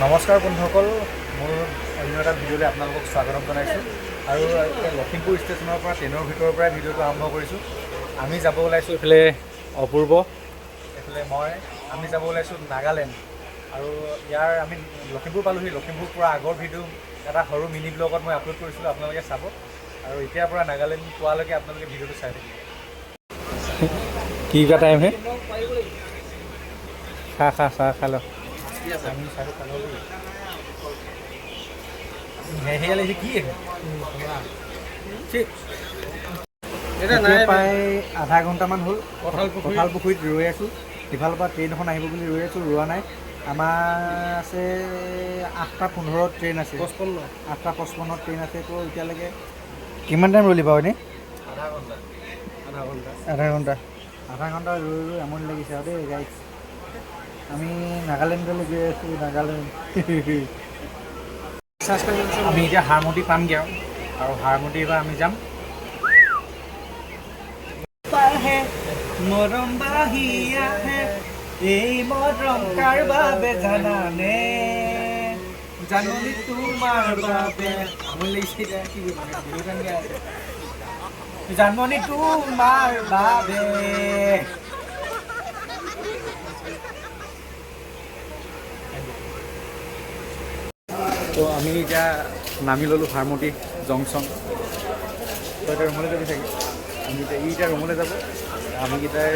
নমস্কাৰ বন্ধুসকল, মোৰ অন্য এটা ভিডিঅ'লৈ আপোনালোকক স্বাগতম জনাইছোঁ। আৰু লখিমপুৰ ষ্টেচনৰ পৰা ট্ৰেইনৰ ভিতৰৰ পৰাই ভিডিঅ'টো আৰম্ভ কৰিছোঁ। আমি যাব ওলাইছোঁ এইফালে অপূৰ্ব, এইফালে আমি যাব ওলাইছোঁ নাগালেণ্ড। আৰু ইয়াৰ আমি লখিমপুৰ পালোঁহি। লখিমপুৰ পৰা আগৰ ভিডিঅ' এটা সৰু মিনি ব্লগত মই আপলোড কৰিছিলোঁ, আপোনালোকে চাব। আৰু এতিয়াৰ পৰা নাগালেণ্ড পোৱালৈকে আপোনালোকে ভিডিঅ'টো চাই থাকিব। কি টাইম হে চাহ খাল আমি চাহ খালোঁ। সেয়া লাগিছে কি প্ৰায় আধা ঘণ্টামান হ'ল কঁঠাল পুখুৰীত ৰৈ আছোঁ। সিফালৰ পৰা ট্ৰেইন এখন আহিব বুলি ৰৈ আছোঁ, ৰোৱা নাই। আমাৰ আছে 8:15 ট্ৰেইন আছে, 8:55 ট্ৰেইন আছে। তো এতিয়ালৈকে কিমান টাইম ৰ'লি বাৰু এনেই? আধা ঘণ্টা ৰৈ আমনি লাগিছে আৰু দেই গাড়ীত। আমি নাগালেণ্ডলৈ গৈ আছোঁ, নাগালেণ্ড। আমি এতিয়া হাৰমতি পামগৈ আৰু হাৰমতিৰ পৰা আমি যাম। মৰম বাহি আহে, এই মৰম কাৰ বাবে জানানে, জাননী তোমাৰ বাবে। আমনি লাগিছে এতিয়া কি জাননী তোমাৰ বাবে। তো আমি এতিয়া নামি ল'লোঁ হাৰমতি জংচন। তো এতিয়া ৰুমলৈ যাবি চাগে। আমি এতিয়া ৰুমলৈ যাব। আমিকেইটাই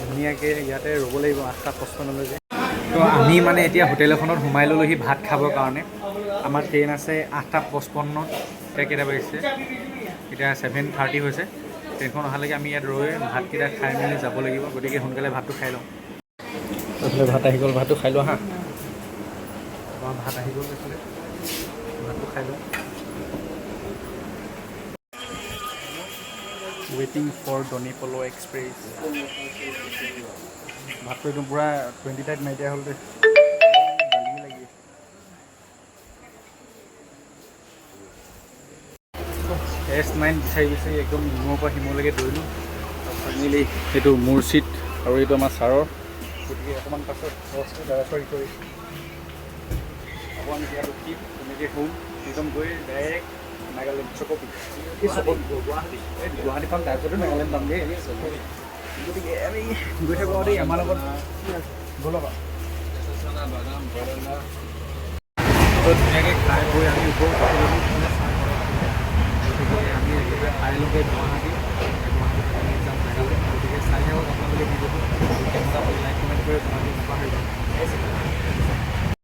ধুনীয়াকৈ ইয়াতে ৰ'ব লাগিব 8:55লৈকে। তো আমি মানে এতিয়া হোটেল এখনত সোমাই ল'লোহি ভাত খাবৰ কাৰণে। আমাৰ ট্ৰেইন আছে 8:55। এতিয়া কেইটা বাজিছে? এতিয়া 7:30 হৈছে। ট্ৰেইনখন অহালৈকে আমি ইয়াত ৰৈ ভাতকেইটা খাই মেলি যাব লাগিব। গতিকে সোনকালে ভাতটো খাই লওঁ। এইফালে ভাত আহি গ'ল, ভাতটো খাই লওঁ হা। আমাৰ ভাত আহি গ'ল, এইফালে ভাতটো খাই লওঁ। ৱেইটিং ফৰ ডনিপল' এক্সপ্ৰেছ। ভাতটো একদম পূৰা 20 টাইট নাইকিয়া হ'ল দেই। দালি লাগি S9 বিচাৰি একদম ইমূৰৰ পৰা সিমূৰলৈকে দৌৰিলোঁ। ফাইনেলি এইটো মোৰ ছিট আৰু এইটো আমাৰ ছাৰৰ। গতিকে অকণমান পাছত চৰি আকৌ আমি ইয়াত উঠি তেনেকৈ শুম। একদম গৈ ডাইৰেক্ট নাগালেণ্ড চকপি। গুৱাহাটীখন তাৰপিছতো নাগালেণ্ড পামগৈ। গতিকে আমি গৈ থাকোঁ দেই আমাৰ লগত ব'লক। ধুনীয়াকৈ খাই বৈ আমি ওপৰত গতিকে আমি একেবাৰে পাইলোঁগৈ গুৱাহাটী যাম নাগালেণ্ড। গতিকে চাই থাকক আপোনালোকে ভিডিঅ'টো। কেনেকুৱা লাইক কমেণ্ট কৰি জনাব নাপাহৰিব।